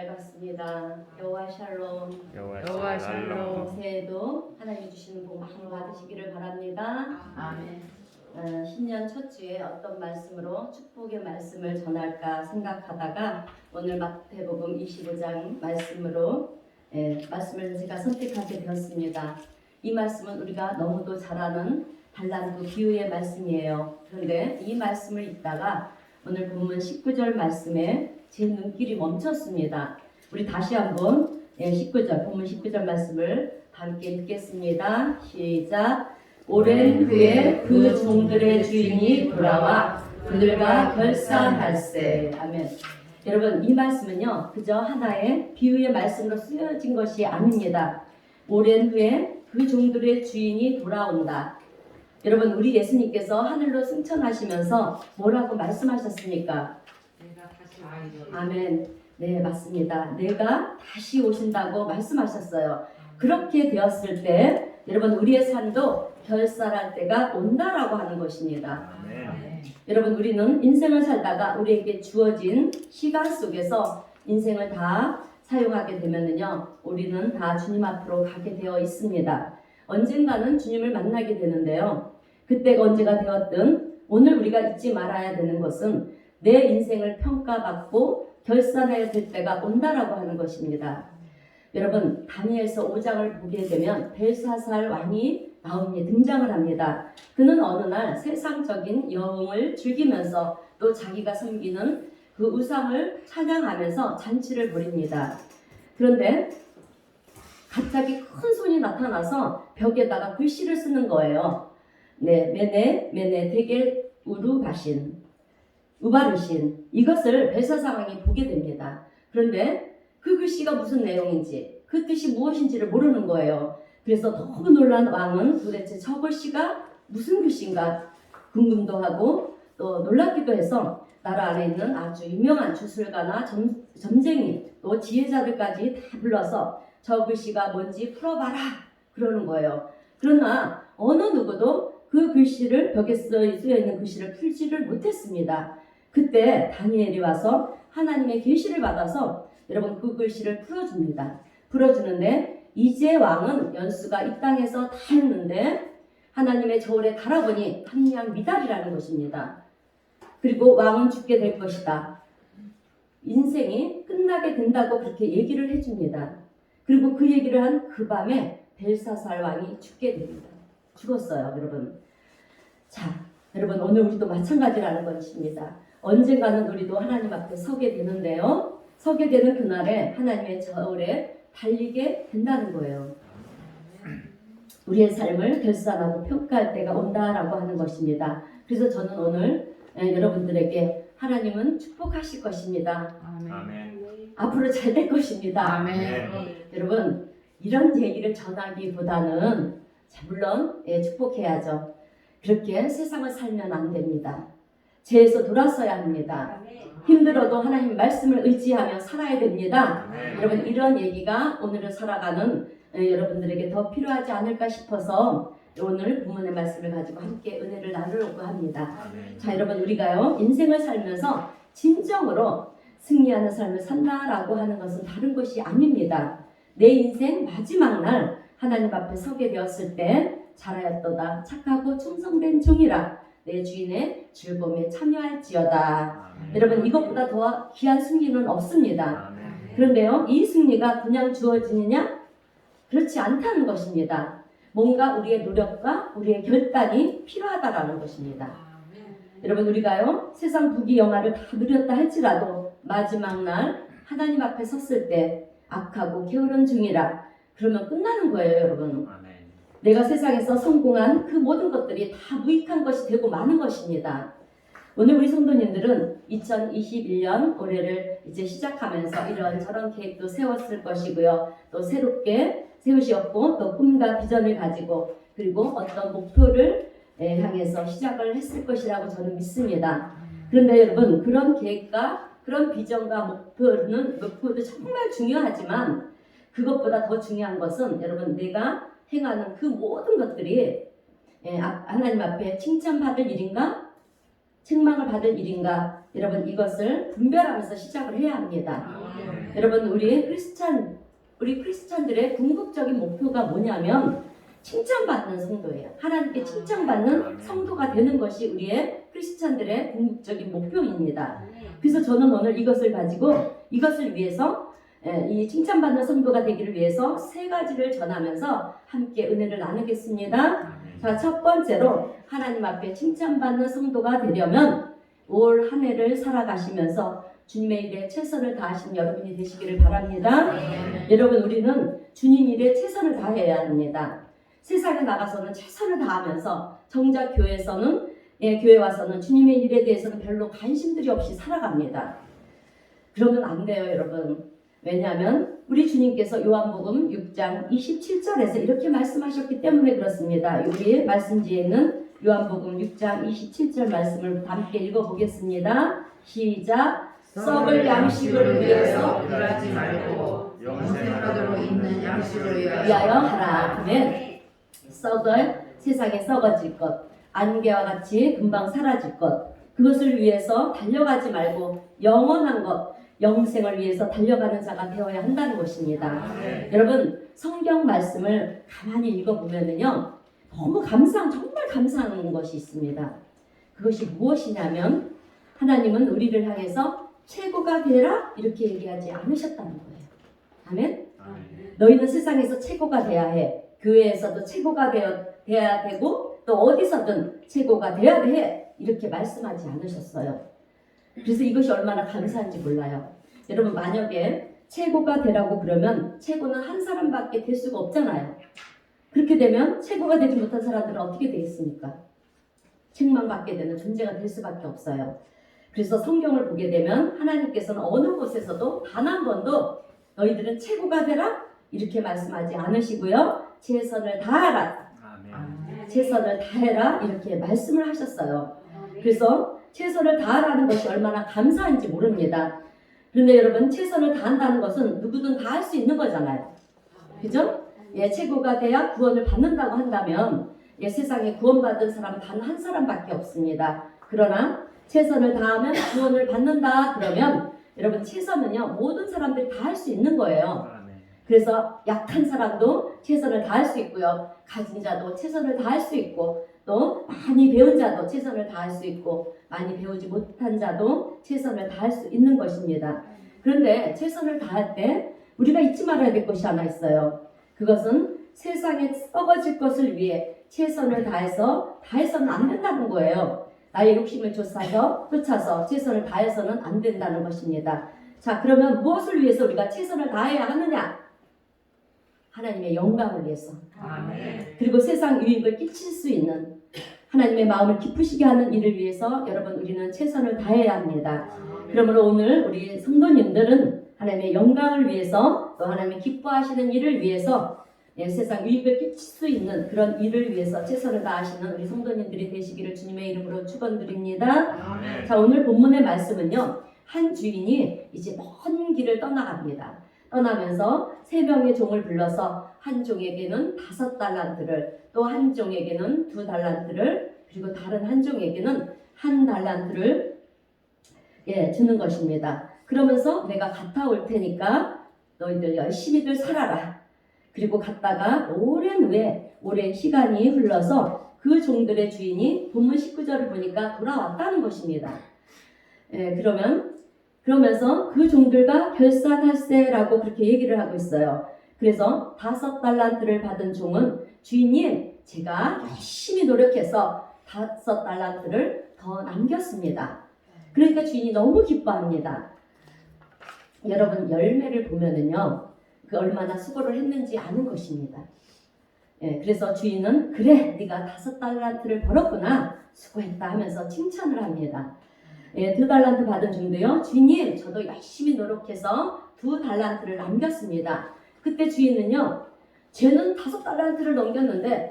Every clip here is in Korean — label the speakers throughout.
Speaker 1: 잘 봤습니다. 여호와 샬롬.
Speaker 2: 여호와 샬롬.
Speaker 1: 새해에도 하나님이 주시는 복 많이 받으시기를 바랍니다.
Speaker 2: 아멘.
Speaker 1: 신년 첫 주에 어떤 말씀으로 축복의 말씀을 전할까 생각하다가 오늘 마태복음 25장 말씀으로 말씀을 제가 선택하게 되었습니다. 이 말씀은 우리가 너무도 잘 아는 달란트 비유의 말씀이에요. 그런데 이 말씀을 읽다가 오늘 본문 19절 말씀에 제 눈길이 멈췄습니다. 우리 다시 한번 19절 본문 19절 말씀을 함께 읽겠습니다. 시작. 오랜 후에 그 종들의 주인이 돌아와 그들과 결산할세. 아멘. 여러분, 이 말씀은요 그저 하나의 비유의 말씀으로 쓰여진 것이 아닙니다. 오랜 후에 그 종들의 주인이 돌아온다. 여러분, 우리 예수님께서 하늘로 승천하시면서 뭐라고 말씀하셨습니까?
Speaker 2: 내가 다시 와이리.
Speaker 1: 아멘. 네, 맞습니다. 내가 다시 오신다고 말씀하셨어요. 그렇게 되었을 때 여러분, 우리의 삶도 결산할 때가 온다라고 하는 것입니다.
Speaker 2: 아멘.
Speaker 1: 여러분, 우리는 인생을 살다가 우리에게 주어진 시간 속에서 인생을 다 사용하게 되면은요, 우리는 다 주님 앞으로 가게 되어 있습니다. 언젠가는 주님을 만나게 되는데요. 그때가 언제가 되었든 오늘 우리가 잊지 말아야 되는 것은 내 인생을 평가받고 결산해야 될 때가 온다라고 하는 것입니다. 여러분, 다니엘서 5장을 보게 되면 벨사살 왕이 등장을 합니다. 그는 어느 날 세상적인 여흥을 즐기면서 또 자기가 섬기는 그 우상을 찬양하면서 잔치를 벌입니다. 그런데 갑자기 큰 손이 나타나서 벽에다가 글씨를 쓰는 거예요. 네, 메네 데겔 우르바신, 우바르신. 이것을 벨사살 왕이 보게 됩니다. 그런데 그 글씨가 무슨 내용인지, 그 뜻이 무엇인지를 모르는 거예요. 그래서 너무 놀란 왕은 도대체 저 글씨가 무슨 글씨인가 궁금도 하고 또 놀랍기도 해서 나라 안에 있는 아주 유명한 주술가나 점쟁이 또 지혜자들까지 다 불러서 저 글씨가 뭔지 풀어봐라 그러는 거예요. 그러나 어느 누구도 그 글씨를 벽에 쓰여있는 글씨를 풀지를 못했습니다. 그때 다니엘이 와서 하나님의 계시를 받아서 여러분 그 글씨를 풀어줍니다. 풀어주는데 이제 왕은 연수가 이 땅에서 다 했는데 하나님의 저울에 달아보니 한량 미달이라는 것입니다. 그리고 왕은 죽게 될 것이다. 인생이 끝나게 된다고 그렇게 얘기를 해줍니다. 그리고 그 얘기를 한 그 밤에 벨사살 왕이 죽게 됩니다. 죽었어요, 여러분. 자, 여러분, 오늘 우리도 마찬가지라는 것입니다. 언젠가는 우리도 하나님 앞에 서게 되는데요. 서게 되는 그날에 하나님의 저울에 달리게 된다는 거예요. 우리의 삶을 결산하고 평가할 때가 온다라고 하는 것입니다. 그래서 저는 오늘 여러분들에게 하나님은 축복하실 것입니다.
Speaker 2: 아멘.
Speaker 1: 앞으로 잘 될 것입니다.
Speaker 2: 아멘.
Speaker 1: 여러분, 이런 얘기를 전하기보다는 물론 축복해야죠. 그렇게 세상을 살면 안 됩니다. 죄에서 돌아서야 합니다. 힘들어도 하나님 말씀을 의지하며 살아야 됩니다. 여러분, 이런 얘기가 오늘을 살아가는 여러분들에게 더 필요하지 않을까 싶어서 오늘 본문의 말씀을 가지고 함께 은혜를 나누려고 합니다. 자, 여러분, 우리가요 인생을 살면서 진정으로 승리하는 삶을 산다라고 하는 것은 다른 것이 아닙니다. 내 인생 마지막 날 하나님 앞에 서게 되었을 때 잘하였도다 착하고 충성된 종이라 내 주인의 즐거움에 참여할지어다. 여러분, 이것보다 더 귀한 승리는 없습니다. 그런데요, 이 승리가 그냥 주어지느냐? 그렇지 않다는 것입니다. 뭔가 우리의 노력과 우리의 결단이 필요하다라는 것입니다. 여러분, 우리가요 세상 부귀영화를 다 누렸다 할지라도 마지막 날 하나님 앞에 섰을 때 악하고 게으른 중이라 그러면 끝나는 거예요, 여러분. 내가 세상에서 성공한 그 모든 것들이 다 무익한 것이 되고 마는 것입니다. 오늘 우리 성도님들은 2021년 올해를 이제 시작하면서 이런저런 계획도 세웠을 것이고요. 또 새롭게 세우셨고 또 꿈과 비전을 가지고 그리고 어떤 목표를 향해서 시작을 했을 것이라고 저는 믿습니다. 그런데 여러분, 그런 계획과 그런 비전과 목표도 정말 중요하지만 그것보다 더 중요한 것은 여러분, 내가 행하는 그 모든 것들이 하나님 앞에 칭찬받을 일인가? 책망을 받을 일인가? 여러분, 이것을 분별하면서 시작을 해야 합니다. 여러분 우리 크리스찬들의 궁극적인 목표가 뭐냐면 칭찬받는 성도예요. 하나님께 칭찬받는 성도가 되는 것이 우리의 크리스찬들의 궁극적인 목표입니다. 그래서 저는 오늘 이것을 가지고 이것을 위해서 이 칭찬받는 성도가 되기를 위해서 세 가지를 전하면서 함께 은혜를 나누겠습니다. 자, 첫 번째로 하나님 앞에 칭찬받는 성도가 되려면 올 한 해를 살아가시면서 주님의 일에 최선을 다하시는 여러분이 되시기를 바랍니다. 여러분 우리는 주님 일에 최선을 다해야 합니다. 세상에 나가서는 최선을 다하면서 정작 교회 와서는 주님의 일에 대해서는 별로 관심들이 없이 살아갑니다. 그러면 안 돼요, 여러분. 왜냐하면 우리 주님께서 요한복음 6장 27절에서 이렇게 말씀하셨기 때문에 그렇습니다. 우리 말씀지에 있는 요한복음 6장 27절 말씀을 함께 읽어보겠습니다. 시작. 썩을 양식을 위해서
Speaker 2: 일하지 말고 영생하도록 있는 양식을
Speaker 1: 위하여 하라. 그러면 세상에 썩어질 것, 안개와 같이 금방 사라질 것, 그것을 위해서 달려가지 말고 영원한 것, 영생을 위해서 달려가는 자가 되어야 한다는 것입니다. 여러분 성경 말씀을 가만히 읽어보면은요 너무 정말 감사한 것이 있습니다. 그것이 무엇이냐면 하나님은 우리를 향해서 최고가 되라 이렇게 얘기하지 않으셨다는 거예요. 아멘? 너희는 세상에서 최고가 돼야 해. 교회에서도 최고가 돼야 되고 또 어디서든 최고가 돼야 돼. 이렇게 말씀하지 않으셨어요. 그래서 이것이 얼마나 감사한지 몰라요. 여러분 만약에 최고가 되라고 그러면 최고는 한 사람밖에 될 수가 없잖아요. 그렇게 되면 최고가 되지 못한 사람들은 어떻게 되겠습니까? 책망받게 되는 존재가 될 수밖에 없어요. 그래서 성경을 보게 되면 하나님께서는 어느 곳에서도 단 한 번도 너희들은 최고가 되라 이렇게 말씀하지 않으시고요. 최선을 다하라. 최선을 다해라 이렇게 말씀을 하셨어요. 그래서 최선을 다하라는 것이 얼마나 감사한지 모릅니다. 그런데 여러분 최선을 다한다는 것은 누구든 다 할 수 있는 거잖아요. 그죠? 예, 최고가 돼야 구원을 받는다고 한다면 세상에 구원받은 사람은 단 한 사람밖에 없습니다. 그러나 최선을 다하면 구원을 받는다 그러면 여러분 최선은요 모든 사람들이 다 할 수 있는 거예요. 그래서 약한 사람도 최선을 다할 수 있고요. 가진 자도 최선을 다할 수 있고 또 많이 배운 자도 최선을 다할 수 있고 많이 배우지 못한 자도 최선을 다할 수 있는 것입니다. 그런데 최선을 다할 때 우리가 잊지 말아야 될 것이 하나 있어요. 그것은 세상에 썩어질 것을 위해 최선을 다해서는 안 된다는 거예요. 나의 욕심을 쫓아서 최선을 다해서는 안 된다는 것입니다. 자, 그러면 무엇을 위해서 우리가 최선을 다해야 하느냐? 하나님의 영광을 위해서. 그리고 세상 유익을 끼칠 수 있는 하나님의 마음을 기쁘시게 하는 일을 위해서 여러분 우리는 최선을 다해야 합니다. 그러므로 오늘 우리 성도님들은 하나님의 영광을 위해서 또 하나님의 기뻐하시는 일을 위해서 세상 유익을 끼칠 수 있는 그런 일을 위해서 최선을 다하시는 우리 성도님들이 되시기를 주님의 이름으로 축원드립니다. 자, 오늘 본문의 말씀은요. 한 주인이 이제 먼 길을 떠나갑니다. 떠나면서 3명의 종을 불러서 한 종에게는 5달란트를 또 한 종에게는 2달란트를 그리고 다른 한 종에게는 1달란트를 주는 것입니다. 그러면서 내가 갔다 올 테니까 너희들 열심히들 살아라. 그리고 갔다가 오랜 시간이 흘러서 그 종들의 주인이 본문 19절을 보니까 돌아왔다는 것입니다. 그러면서 그 종들과 결산할세라고 그렇게 얘기를 하고 있어요. 그래서 5달란트를 받은 종은 주인님 제가 열심히 노력해서 5달란트를 더 남겼습니다. 그러니까 주인이 너무 기뻐합니다. 여러분 열매를 보면은요 그 얼마나 수고를 했는지 아는 것입니다. 그래서 주인은 그래 네가 5달란트를 벌었구나 수고했다 하면서 칭찬을 합니다. 2달란트 받은 종도요. 주인님 저도 열심히 노력해서 2달란트를 남겼습니다. 그때 주인은요. 쟤는 5달란트를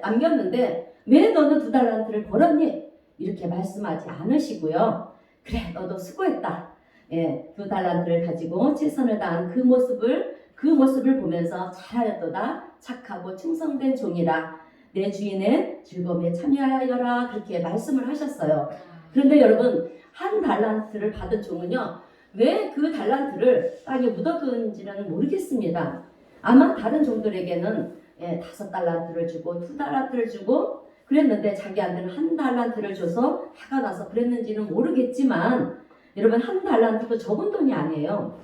Speaker 1: 남겼는데 왜 너는 2달란트를 벌었니? 이렇게 말씀하지 않으시고요. 그래 너도 수고했다. 2달란트를 가지고 최선을 다한 그 모습을 보면서 잘하였도다. 착하고 충성된 종이라. 내 주인의 즐거움에 참여하여라. 그렇게 말씀을 하셨어요. 그런데 여러분 1달란트를 받은 종은요 왜 그 달란트를 땅에 묻어두는지는 모르겠습니다. 아마 다른 종들에게는 5달란트를 주고 2달란트를 주고 그랬는데 자기한테는 1달란트를 줘서 화가 나서 그랬는지는 모르겠지만 여러분 1달란트도 적은 돈이 아니에요.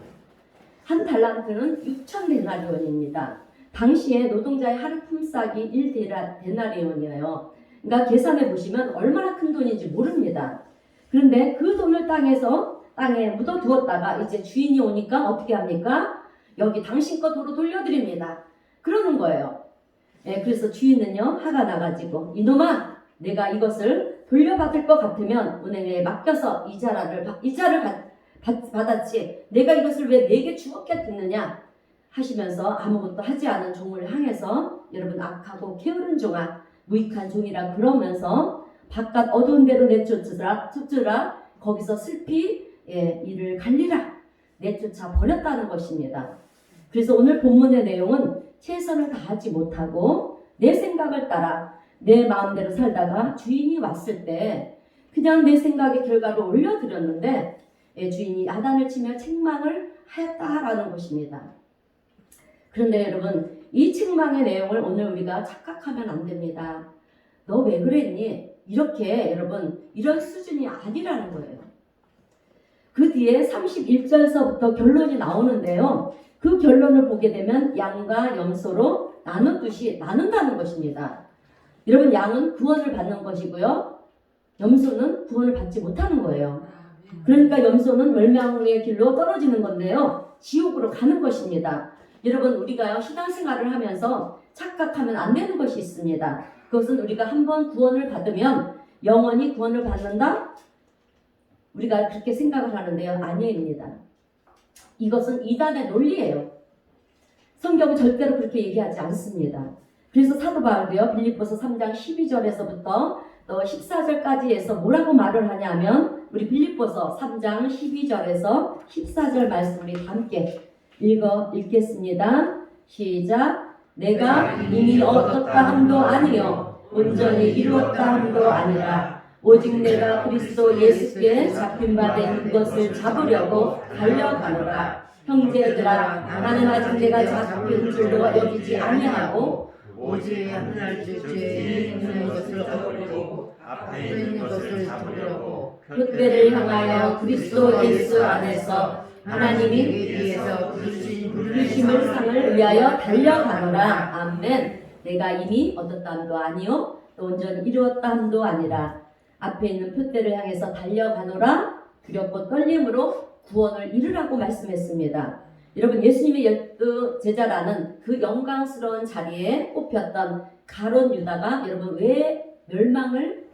Speaker 1: 1달란트는 6,000데나리온입니다. 당시에 노동자의 하루 품삯이 1데나리온이에요. 그러니까 계산해 보시면 얼마나 큰 돈인지 모릅니다. 그런데 그 돈을 땅에 묻어두었다가 이제 주인이 오니까 어떻게 합니까? 여기 당신 거 도로 돌려드립니다. 그러는 거예요. 그래서 주인은요 화가 나가지고 이놈아 내가 이것을 돌려받을 것 같으면 은행에 맡겨서 이자를 받았지 내가 이것을 왜 내게 주었겠느냐 하시면서 아무것도 하지 않은 종을 향해서 여러분 악하고 게으른 종아 무익한 종이라 그러면서 바깥 어두운 데로 내쫓으라 거기서 슬피 이를 갈리라 내쫓아 버렸다는 것입니다. 그래서 오늘 본문의 내용은 최선을 다하지 못하고 내 생각을 따라 내 마음대로 살다가 주인이 왔을 때 그냥 내 생각의 결과를 올려드렸는데 주인이 야단을 치며 책망을 하였다라는 것입니다. 그런데 여러분 이 책망의 내용을 오늘 우리가 착각하면 안 됩니다. 너 왜 그랬니? 이렇게 여러분 이런 수준이 아니라는 거예요. 그 뒤에 31절서부터 결론이 나오는데요. 그 결론을 보게 되면 양과 염소로 나누듯이 나눈다는 것입니다. 여러분 양은 구원을 받는 것이고요. 염소는 구원을 받지 못하는 거예요. 그러니까 염소는 멸망의 길로 떨어지는 건데요. 지옥으로 가는 것입니다. 여러분 우리가 신앙생활을 하면서 착각하면 안 되는 것이 있습니다. 그것은 우리가 한번 구원을 받으면 영원히 구원을 받는다? 우리가 그렇게 생각을 하는데요. 아니입니다. 이것은 이단의 논리예요. 성경은 절대로 그렇게 얘기하지 않습니다. 그래서 사도 바울도요. 빌립보서 3장 12절에서부터 또 14절까지 해서 뭐라고 말을 하냐면 우리 빌립보서 3장 12절에서 14절 말씀 우리 함께 읽겠습니다. 시작. 내가 이미 얻었다 함도 아니요 온전히 이루었다 함도 아니라 오직 내가 그리스도 예수께 잡힌 바 된 그것을 잡으려고 달려가노라. 형제들아 나는 아직 내가 잡힌 줄로 여기지 아니하고
Speaker 2: 오직 하늘 주에 있는 것을 얻으려고 앞에 있는 것을 잡으려고
Speaker 1: 표대를 향하여 그리스도 예수 안에서 하나님이
Speaker 2: 위에서
Speaker 1: 부르심을 상을 위하여 달려가노라. 아멘. 내가 이미 얻었다 함도 아니요 또 온전히 이루었다 함도 아니라 앞에 있는 표대를 향해서 달려가노라. 두렵고 떨림으로 구원을 이루라고 말씀했습니다. 여러분 예수님의 12 제자라는 그 영광스러운 자리에 꼽혔던 가룟 유다가 여러분 왜 멸망을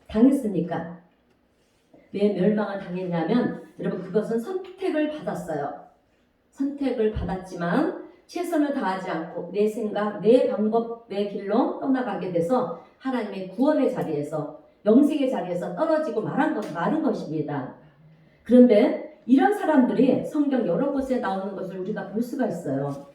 Speaker 1: 당했습니까? 왜 멸망을 당했냐면 여러분 그것은 선택을 받았어요. 선택을 받았지만 최선을 다하지 않고 내 생각, 내 방법의 길로 떠나가게 돼서 하나님의 구원의 자리에서 영생의 자리에서 떨어지고 마른 것입니다. 그런데 이런 사람들이 성경 여러 곳에 나오는 것을 우리가 볼 수가 있어요.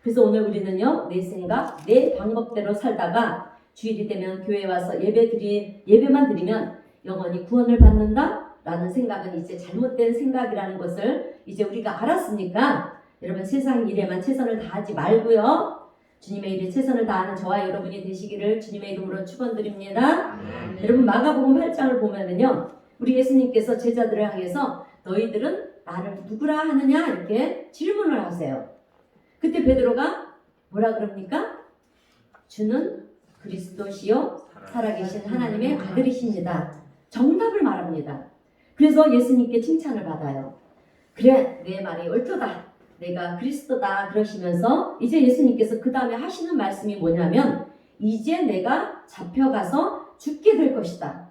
Speaker 1: 그래서 오늘 우리는요, 내 생각, 내 방법대로 살다가 주일이 되면 교회에 와서 예배만 드리면 영원히 구원을 받는다? 라는 생각은 이제 잘못된 생각이라는 것을 이제 우리가 알았으니까 여러분 세상 일에만 최선을 다하지 말고요. 주님의 일에 최선을 다하는 저와 여러분이 되시기를 주님의 이름으로 축원드립니다. 여러분 마가복음 8장을 보면은요. 우리 예수님께서 제자들을 향해서 너희들은 나를 누구라 하느냐 이렇게 질문을 하세요. 그때 베드로가 뭐라 그럽니까? 주는 그리스도시요 살아계신 하나님의 아들이십니다. 정답을 말합니다. 그래서 예수님께 칭찬을 받아요. 그래 내 말이 옳도다. 내가 그리스도다 그러시면서 이제 예수님께서 그 다음에 하시는 말씀이 뭐냐면 이제 내가 잡혀가서 죽게 될 것이다.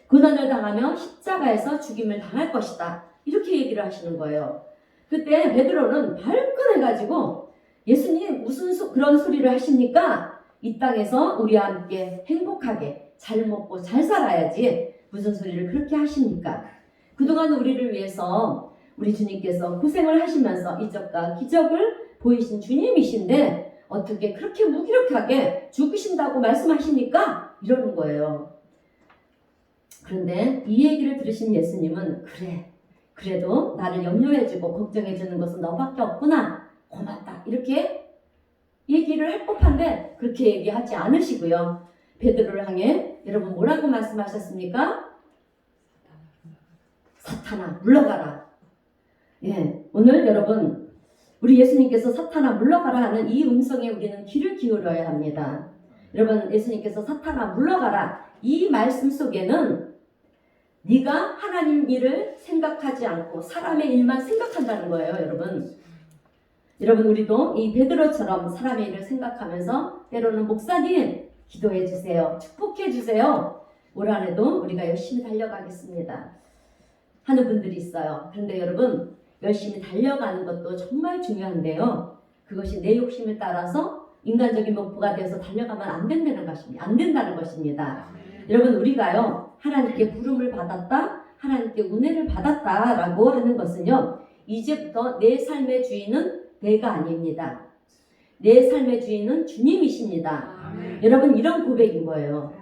Speaker 1: 고난을 당하며 십자가에서 죽임을 당할 것이다. 이렇게 얘기를 하시는 거예요. 그때 베드로는 발끈해가지고 예수님 무슨 그런 소리를 하십니까? 이 땅에서 우리와 함께 행복하게 잘 먹고 잘 살아야지 무슨 소리를 그렇게 하십니까? 그동안 우리를 위해서 우리 주님께서 고생을 하시면서 이적과 기적을 보이신 주님이신데 어떻게 그렇게 무기력하게 죽으신다고 말씀하십니까? 이러는 거예요. 그런데 이 얘기를 들으신 예수님은 그래 그래도 나를 염려해주고 걱정해주는 것은 너밖에 없구나. 고맙다. 이렇게 얘기를 할 법한데 그렇게 얘기하지 않으시고요. 베드로를 향해 여러분 뭐라고 말씀하셨습니까? 사탄아 물러가라. 예, 오늘 여러분 우리 예수님께서 사탄아 물러가라 하는 이 음성에 우리는 귀를 기울여야 합니다. 여러분 예수님께서 사탄아 물러가라 이 말씀 속에는 네가 하나님 일을 생각하지 않고 사람의 일만 생각한다는 거예요. 여러분 우리도 이 베드로처럼 사람의 일을 생각하면서 때로는 목사님 기도해 주세요. 축복해 주세요. 올 한해도 우리가 열심히 달려가겠습니다 하는 분들이 있어요. 그런데 여러분 열심히 달려가는 것도 정말 중요한데요. 그것이 내 욕심에 따라서 인간적인 목표가 되어서 달려가면 안 된다는 것입니다. 여러분 우리가요 하나님께 부름을 받았다, 하나님께 은혜를 받았다라고 하는 것은요 이제부터 내 삶의 주인은 내가 아닙니다. 내 삶의 주인은 주님이십니다. 여러분 이런 고백인 거예요.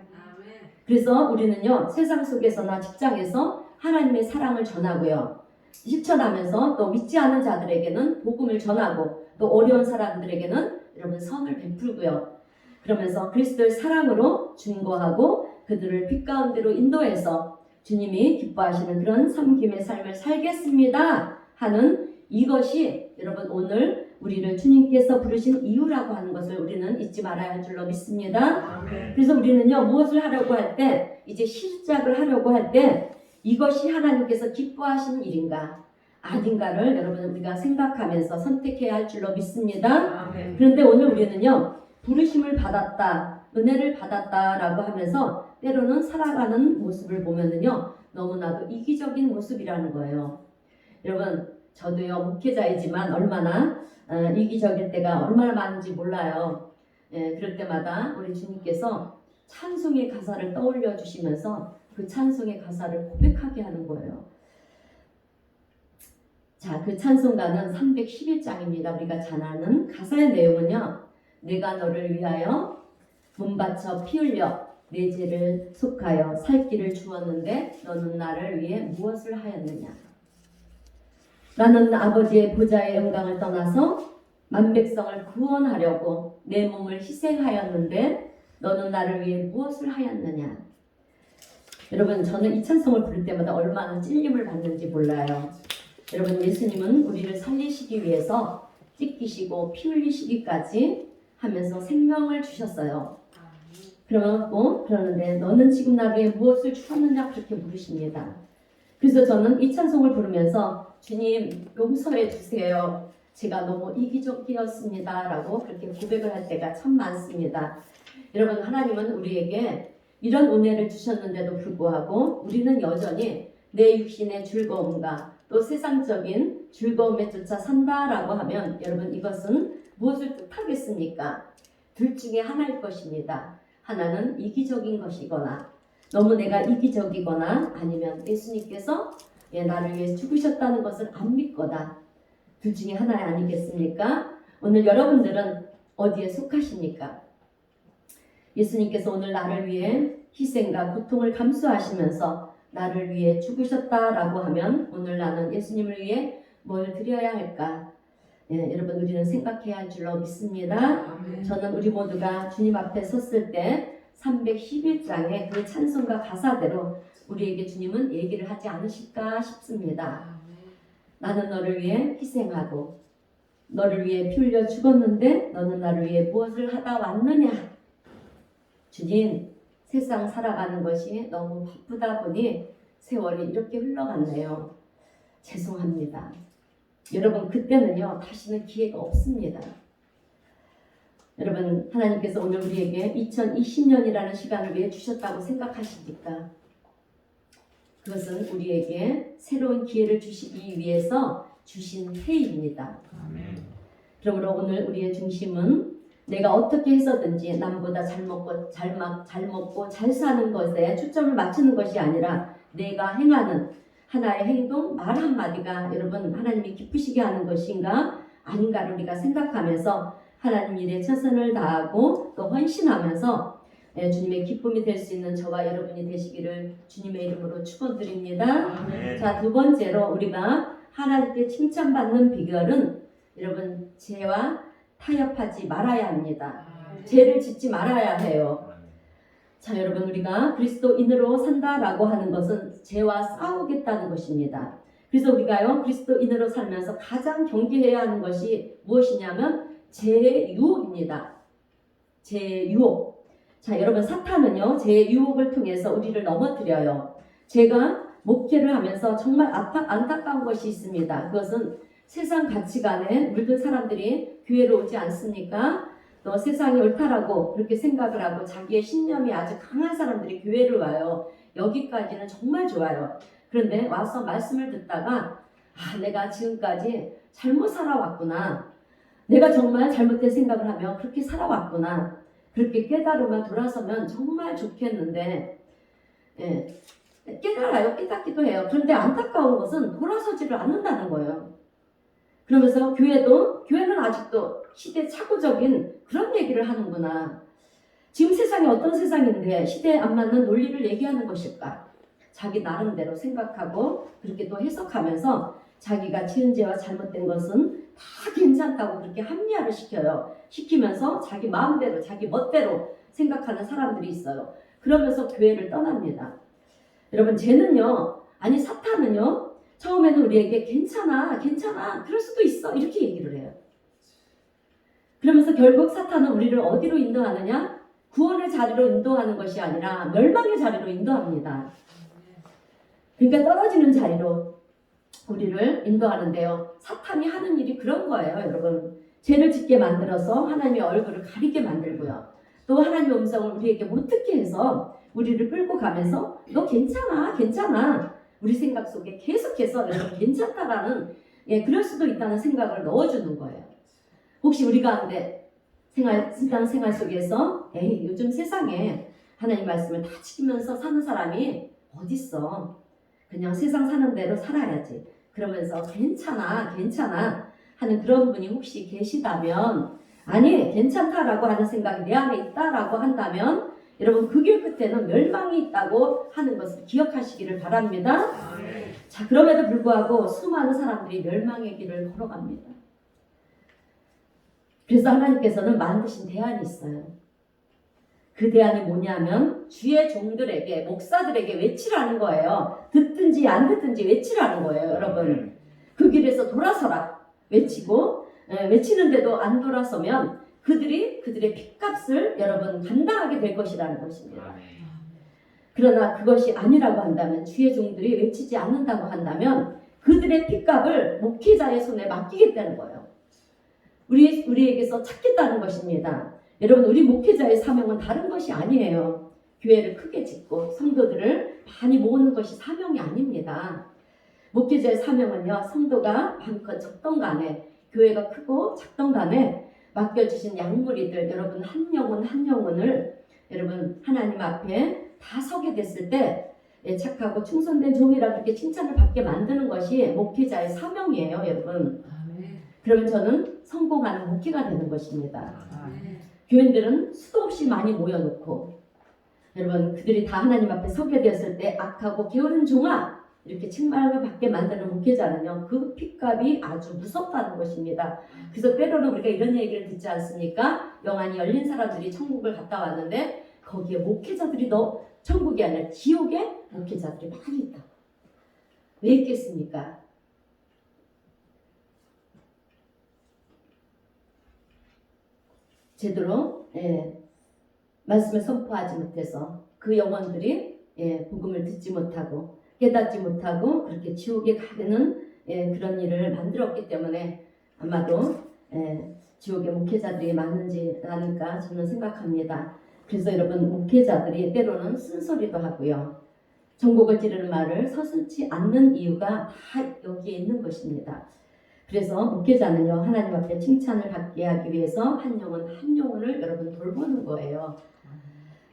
Speaker 1: 그래서 우리는요 세상 속에서나 직장에서 하나님의 사랑을 전하고요 실천하면서 또 믿지 않은 자들에게는 복음을 전하고 또 어려운 사람들에게는 여러분 선을 베풀고요. 그러면서 그리스도의 사랑으로 증거하고 그들을 빛 가운데로 인도해서 주님이 기뻐하시는 그런 섬김의 삶을 살겠습니다 하는 이것이 여러분 오늘 우리를 주님께서 부르신 이유라고 하는 것을 우리는 잊지 말아야 할 줄로 믿습니다. 그래서 우리는요 무엇을 하려고 할 때 이제 시작을 하려고 할 때 이것이 하나님께서 기뻐하시는 일인가 아닌가를 여러분 우리가 생각하면서 선택해야 할 줄로 믿습니다. 그런데 오늘 우리는요 부르심을 받았다, 은혜를 받았다라고 하면서 때로는 살아가는 모습을 보면은요 너무나도 이기적인 모습이라는 거예요. 여러분 저도요 목회자이지만 얼마나 이기적일 때가 얼마나 많은지 몰라요. 예, 그럴 때마다 우리 주님께서 찬송의 가사를 떠올려 주시면서 그 찬송의 가사를 고백하게 하는 거예요. 자, 그 찬송가는 311장입니다. 우리가 잘 아는 가사의 내용은요. 내가 너를 위하여 몸 바쳐 피 흘려 내 죄를 속하여 살 길을 주었는데 너는 나를 위해 무엇을 하였느냐. 나는 아버지의 보좌의 영광을 떠나서 만백성을 구원하려고 내 몸을 희생하였는데 너는 나를 위해 무엇을 하였느냐. 여러분 저는 이 찬송을 부를 때마다 얼마나 찔림을 받는지 몰라요. 여러분 예수님은 우리를 살리시기 위해서 찢기시고 피 흘리시기까지 하면서 생명을 주셨어요. 그러는데 너는 지금 나를 위해 무엇을 주었느냐 그렇게 물으십니다. 그래서 저는 이 찬송을 부르면서 주님 용서해 주세요. 제가 너무 이기적이었습니다. 라고 그렇게 고백을 할 때가 참 많습니다. 여러분 하나님은 우리에게 이런 은혜를 주셨는데도 불구하고 우리는 여전히 내 육신의 즐거움과 또 세상적인 즐거움에 쫓아 산다라고 하면 여러분 이것은 무엇을 뜻하겠습니까? 둘 중에 하나일 것입니다. 하나는 이기적인 것이거나 너무 내가 이기적이거나 아니면 예수님께서 나를 위해 죽으셨다는 것을 안 믿거나 둘 중에 하나 아니겠습니까? 오늘 여러분들은 어디에 속하십니까? 예수님께서 오늘 나를 위해 희생과 고통을 감수하시면서 나를 위해 죽으셨다라고 하면 오늘 나는 예수님을 위해 뭘 드려야 할까? 여러분 우리는 생각해야 할 줄로 믿습니다.
Speaker 2: 아멘.
Speaker 1: 저는 우리 모두가 주님 앞에 섰을 때 311장의 그 찬송가 가사대로 우리에게 주님은 얘기를 하지 않으실까 싶습니다. 나는 너를 위해 희생하고 너를 위해 피 흘려 죽었는데 너는 나를 위해 무엇을 하다 왔느냐. 주님 세상 살아가는 것이 너무 바쁘다 보니 세월이 이렇게 흘러갔네요. 죄송합니다. 여러분 그때는요 다시는 기회가 없습니다. 여러분 하나님께서 오늘 우리에게 2020년이라는 시간을 왜 주셨다고 생각하십니까? 그것은 우리에게 새로운 기회를 주시기 위해서 주신 해입니다. 그러므로 오늘 우리의 중심은 내가 어떻게 해서든지 남보다 잘 먹고 잘 사는 것에 초점을 맞추는 것이 아니라 내가 행하는 하나의 행동, 말 한마디가 여러분 하나님이 기쁘시게 하는 것인가 아닌가를 우리가 생각하면서 하나님 일에 최선을 다하고 또 헌신하면서 주님의 기쁨이 될 수 있는 저와 여러분이 되시기를 주님의 이름으로 축원드립니다.
Speaker 2: 아멘.
Speaker 1: 자, 두 번째로 우리가 하나님께 칭찬받는 비결은 여러분 죄와 타협하지 말아야 합니다. 죄를 짓지 말아야 해요. 자, 여러분 우리가 그리스도인으로 산다라고 하는 것은 죄와 싸우겠다는 것입니다. 그래서 우리가요 그리스도인으로 살면서 가장 경계해야 하는 것이 무엇이냐면 죄의 유혹입니다. 죄의 유혹. 자, 여러분 사탄은요 죄의 유혹을 통해서 우리를 넘어뜨려요. 제가 목회를 하면서 정말 안타까운 것이 있습니다. 그것은 세상 가치관에 물든 사람들이 교회로 오지 않습니까? 또 세상이 옳다라고 그렇게 생각을 하고 자기의 신념이 아주 강한 사람들이 교회를 와요. 여기까지는 정말 좋아요. 그런데 와서 말씀을 듣다가 내가 지금까지 잘못 살아왔구나. 내가 정말 잘못된 생각을 하며 그렇게 살아왔구나. 그렇게 깨달으면 돌아서면 정말 좋겠는데 깨달아요. 깨닫기도 해요. 그런데 안타까운 것은 돌아서지를 않는다는 거예요. 그러면서 교회는 아직도 시대착오적인 그런 얘기를 하는구나. 지금 세상이 어떤 세상인데 시대에 안 맞는 논리를 얘기하는 것일까? 자기 나름대로 생각하고 그렇게 또 해석하면서 자기가 지은 죄와 잘못된 것은 다 괜찮다고 그렇게 합리화를 시키면서 자기 마음대로 자기 멋대로 생각하는 사람들이 있어요. 그러면서 교회를 떠납니다. 여러분 사탄은요 처음에는 우리에게 괜찮아 그럴 수도 있어 이렇게 얘기를 해요. 그러면서 결국 사탄은 우리를 어디로 인도하느냐? 구원의 자리로 인도하는 것이 아니라 멸망의 자리로 인도합니다. 그러니까 떨어지는 자리로 우리를 인도하는데요. 사탄이 하는 일이 그런 거예요, 여러분. 죄를 짓게 만들어서 하나님의 얼굴을 가리게 만들고요. 또 하나님의 음성을 우리에게 못 듣게 해서 우리를 끌고 가면서 너 괜찮아. 우리 생각 속에 계속해서 여러분 괜찮다라는 그럴 수도 있다는 생각을 넣어주는 거예요. 혹시 우리 가운데 신앙 생활 속에서 요즘 세상에 하나님 말씀을 다 지키면서 사는 사람이 어딨어. 그냥 세상 사는 대로 살아야지. 그러면서 괜찮아 하는 그런 분이 혹시 계시다면 괜찮다라고 하는 생각이 내 안에 있다라고 한다면 여러분 그 길 끝에는 멸망이 있다고 하는 것을 기억하시기를 바랍니다. 자, 그럼에도 불구하고 수많은 사람들이 멸망의 길을 걸어갑니다. 그래서 하나님께서는 만드신 대안이 있어요. 그 대안이 뭐냐면 주의 종들에게 목사들에게 외치라는 거예요. 듣든지 안 듣든지 외치라는 거예요. 여러분 그 길에서 돌아서라 외치고 외치는데도 안 돌아서면 그들의 핏값을 여러분 감당하게 될 것이라는 것입니다. 그러나 그것이 아니라고 한다면 주의 종들이 외치지 않는다고 한다면 그들의 핏값을 목회자의 손에 맡기겠다는 거예요. 우리에게서 찾겠다는 것입니다. 여러분 우리 목회자의 사명은 다른 것이 아니에요. 교회를 크게 짓고 성도들을 많이 모으는 것이 사명이 아닙니다. 목회자의 사명은요 성도가 많건 적던 간에 교회가 크고 작던 간에 맡겨주신 양무리들 여러분 한 영혼을 여러분 하나님 앞에 다 서게 됐을 때 착하고 충성된 종이라 그렇게 칭찬을 받게 만드는 것이 목회자의 사명이에요. 여러분 그러면 저는 성공하는 목회가 되는 것입니다. 교인들은 수도 없이 많이 모여놓고 여러분 그들이 다 하나님 앞에 서게 되었을 때 악하고 게으른 종아 이렇게 책망을 받게 만드는 목회자는요 그 핏값이 아주 무섭다는 것입니다. 그래서 때로는 우리가 이런 얘기를 듣지 않습니까? 영안이 열린 사람들이 천국을 갔다 왔는데 거기에 목회자들이 천국이 아니라 지옥에 목회자들이 많이 있다. 왜 있겠습니까? 제대로 말씀을 선포하지 못해서 그 영혼들이 복음을 듣지 못하고 깨닫지 못하고 그렇게 지옥에 가는 그런 일을 만들었기 때문에 아마도 지옥의 목회자들이 많은지 아닐까 저는 생각합니다. 그래서 여러분 목회자들이 때로는 쓴소리도 하고요. 전곡을 찌르는 말을 서슴지 않는 이유가 다 여기에 있는 것입니다. 그래서 목회자는요 하나님 앞에 칭찬을 받게 하기 위해서 한 영혼을 여러분 돌보는 거예요.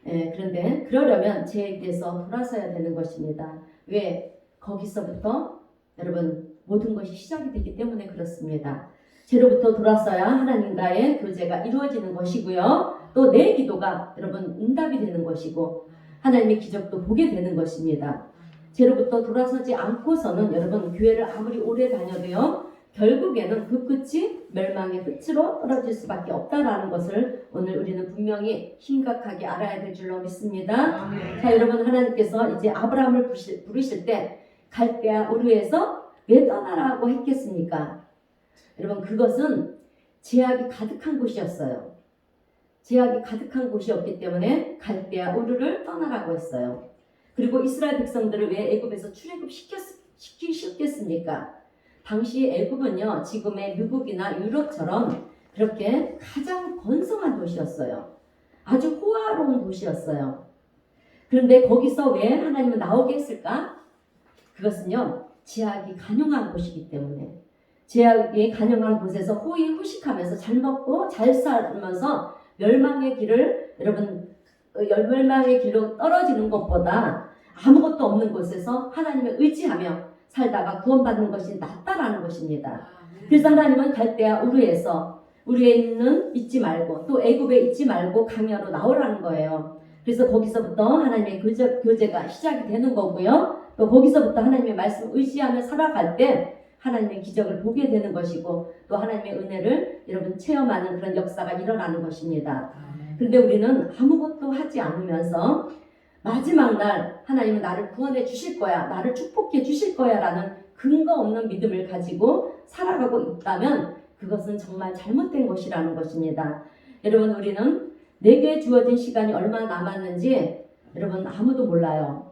Speaker 1: 그런데 그러려면 죄에게서 돌아서야 되는 것입니다. 왜? 거기서부터 여러분 모든 것이 시작이 되기 때문에 그렇습니다. 죄로부터 돌아서야 하나님과의 교제가 이루어지는 것이고요. 또 내 기도가 여러분 응답이 되는 것이고 하나님의 기적도 보게 되는 것입니다. 죄로부터 돌아서지 않고서는 여러분 교회를 아무리 오래 다녀도요. 결국에는 그 끝이 멸망의 끝으로 떨어질 수밖에 없다라는 것을 오늘 우리는 분명히 심각하게 알아야 될 줄로 믿습니다. 자, 여러분 하나님께서 이제 아브라함을 부르실 때 갈대아 우르에서 왜 떠나라고 했겠습니까? 여러분 그것은 제약이 가득한 곳이었어요. 제약이 가득한 곳이었기 때문에 갈대아 우르를 떠나라고 했어요. 그리고 이스라엘 백성들을 왜 애굽에서 출애굽시키셨겠습니까? 당시 애굽은요 지금의 미국이나 유럽처럼 그렇게 가장 번성한 도시였어요. 아주 호화로운 도시였어요. 그런데 거기서 왜 하나님은 나오게 했을까? 그것은요 제약이 간용한 곳이기 때문에 제약이 간용한 곳에서 호의호식하면서 잘 먹고 잘 살면서 멸망의 길을 여러분 멸망의 길로 떨어지는 것보다 아무것도 없는 곳에서 하나님을 의지하며 살다가 구원받는 것이 낫다라는 것입니다. 그래서 하나님은 갈대아 우르에서 우리에 있는 잊지 말고 또 애굽에 잊지 말고 강야로 나오라는 거예요. 그래서 거기서부터 하나님의 교제가 시작이 되는 거고요. 또 거기서부터 하나님의 말씀을 의지하며 살아갈 때 하나님의 기적을 보게 되는 것이고 또 하나님의 은혜를 여러분 체험하는 그런 역사가 일어나는 것입니다. 그런데 우리는 아무것도 하지 않으면서 마지막 날 하나님은 나를 구원해 주실 거야, 나를 축복해 주실 거야 라는 근거 없는 믿음을 가지고 살아가고 있다면 그것은 정말 잘못된 것이라는 것입니다. 여러분 우리는 내게 주어진 시간이 얼마나 남았는지 여러분 아무도 몰라요.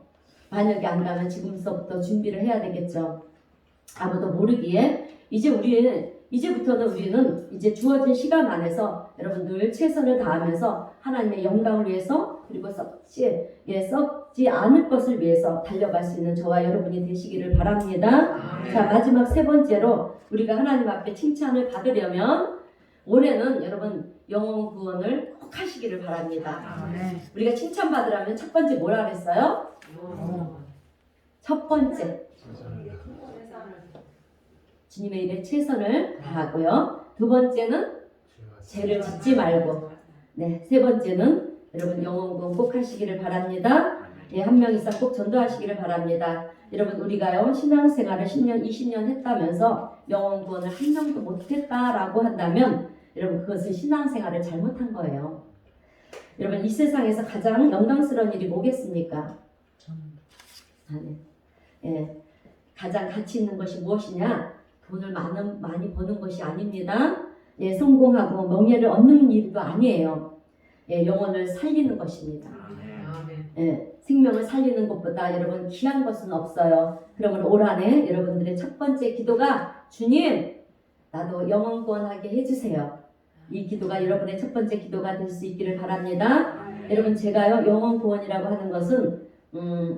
Speaker 1: 만약에 안 가면 지금서부터 준비를 해야 되겠죠. 아무도 모르기에 이제부터는 우리는 이제 주어진 시간 안에서 여러분 늘 최선을 다하면서 하나님의 영광을 위해서 그리고 썩지 않을 것을 위해서 달려갈 수 있는 저와 여러분이 되시기를 바랍니다. 자, 마지막 세 번째로 우리가 하나님 앞에 칭찬을 받으려면 올해는 여러분 영혼 구원을 꼭 하시기를 바랍니다. 우리가 칭찬 받으려면 첫 번째 뭐라 그랬어요? 첫 번째 주님의 일에 최선을 다하고요. 두 번째는 죄를 짓지 말고, 네, 세 번째는 여러분 영혼구원 꼭 하시기를 바랍니다. 네, 한 명 이상 꼭 전도하시기를 바랍니다. 여러분 우리가요 신앙생활을 10년, 20년 했다면서 영혼구원을 한 명도 못했다라고 한다면 여러분 그것은 신앙생활을 잘못한 거예요. 여러분 이 세상에서 가장 영광스러운 일이 뭐겠습니까? 네, 가장 가치 있는 것이 무엇이냐? 돈을 많이 버는 것이 아닙니다. 예, 성공하고 명예를 얻는 일도 아니에요. 예, 영혼을 살리는 것입니다. 예, 생명을 살리는 것보다 여러분 귀한 것은 없어요. 그러므로 올 한해 여러분들의 첫 번째 기도가 주님, 나도 영혼 구원하게 해주세요. 이 기도가 여러분의 첫 번째 기도가 될 수 있기를 바랍니다. 여러분 제가요 영혼 구원이라고 하는 것은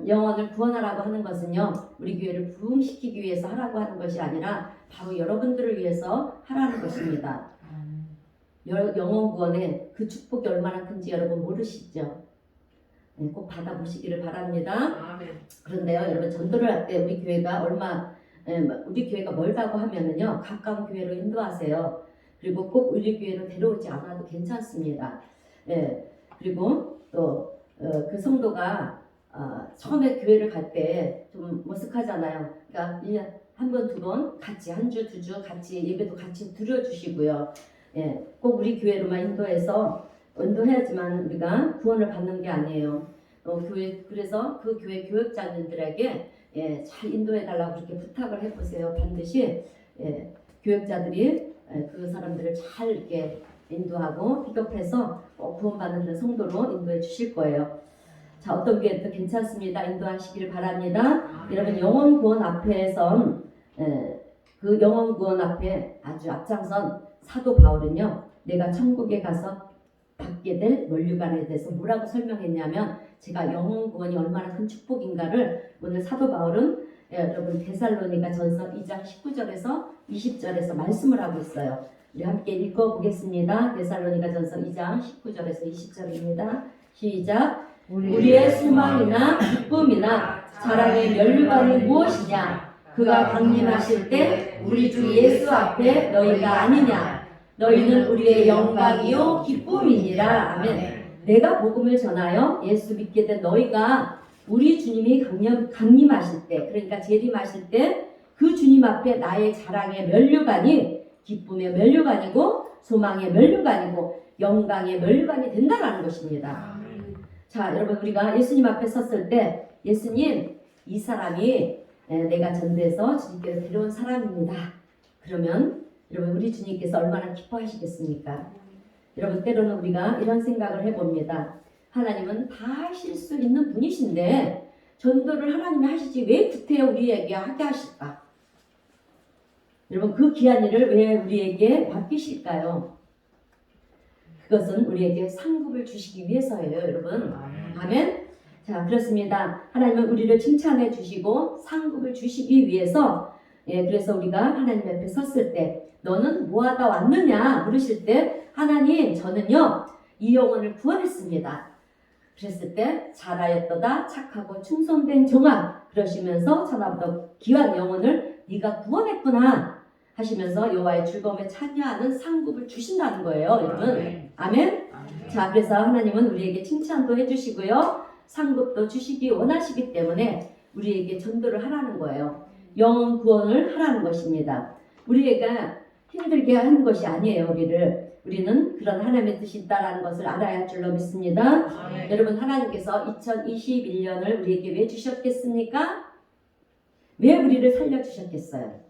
Speaker 1: 영혼을 구원하라고 하는 것은요 우리 교회를 부흥시키기 위해서 하라고 하는 것이 아니라 바로 여러분들을 위해서 하라는 것입니다. 영혼 구원의 그 축복이 얼마나 큰지 여러분 모르시죠? 네, 꼭 받아보시기를 바랍니다. 그런데요 여러분 전도를 할 때 우리 교회가 멀다고 하면은요 가까운 교회로 인도하세요. 그리고 꼭 우리 교회로 데려오지 않아도 괜찮습니다. 네, 그리고 또 그 성도가 처음에 교회를 갈 때 좀 머쓱하잖아요. 그러니까 1년 한 번, 두 번 같이 한 주, 두 주 같이 예배도 같이 드려주시고요. 예, 꼭 우리 교회로만 인도해야지만 우리가 구원을 받는 게 아니에요. 그래서 그 교회 교역자들에게 예, 잘 인도해달라고 그렇게 부탁을 해보세요. 반드시 예, 교역자들이 그 사람들을 잘 이렇게 인도하고 픽업해서 구원받는 그런 성도로 인도해 주실 거예요. 자, 어떤 교회도 괜찮습니다. 인도하시길 바랍니다. 여러분 영혼 구원 앞에선 그 영혼 구원 앞에 아주 앞장선 사도 바울은요 내가 천국에 가서 받게 될 면류관에 대해서 뭐라고 설명했냐면 제가 영혼 구원이 얼마나 큰 축복인가를 오늘 사도 바울은 여러분 데살로니가 전서 2장 19절에서 20절에서 말씀을 하고 있어요. 우리 함께 읽어보겠습니다. 데살로니가 전서 2장 19절에서 20절입니다. 시작. 우리의 소망이나 기쁨이나 자랑의 면류관이 무엇이냐? 그가 강림하실 때
Speaker 2: 우리 주
Speaker 1: 예수 앞에 너희가 아니냐. 너희는 우리의 영광이요 기쁨이니라. 아멘. 내가 복음을 전하여 예수 믿게 된 너희가 우리 주님이 강림하실 때, 그러니까 재림하실 때 그 주님 앞에 나의 자랑의 면류관이 기쁨의 면류관이고 소망의 면류관이고 영광의 면류관이 된다라는 것입니다. 자, 여러분, 우리가 예수님 앞에 섰을 때 예수님, 이 사람이 내가 전도해서 주님께로 데려온 사람입니다. 그러면 여러분, 우리 주님께서 얼마나 기뻐하시겠습니까? 여러분, 때로는 우리가 이런 생각을 해봅니다. 하나님은 다 하실 수 있는 분이신데 전도를 하나님이 하시지 왜 구태여 우리에게 하게 하실까? 여러분, 그 귀한 일을 왜 우리에게 맡기실까요? 그것은 우리에게 상급을 주시기 위해서예요, 여러분. 아멘. 자, 그렇습니다. 하나님은 우리를 칭찬해 주시고 상급을 주시기 위해서, 그래서 우리가 하나님 앞에 섰을 때 너는 뭐하다 왔느냐 물으실 때 하나님, 저는요 이 영혼을 구원했습니다. 그랬을 때 잘하였도다 착하고 충성된 종아, 그러시면서 천하보다 귀한 영혼을 네가 구원했구나 하시면서 여호와의 즐거움에 참여하는 상급을 주신다는 거예요, 여러분. 아멘. 자, 그래서 하나님은 우리에게 칭찬도 해주시고요 상급도 주시기 원하시기 때문에 우리에게 전도를 하라는 거예요. 영혼 구원을 하라는 것입니다. 우리가 힘들게 하는 것이 아니에요. 우리는 그런 하나님의 뜻이 있다는 것을 알아야 할 줄로 믿습니다. 여러분, 하나님께서 2021년을 우리에게 왜 주셨겠습니까? 왜 우리를 살려주셨겠어요?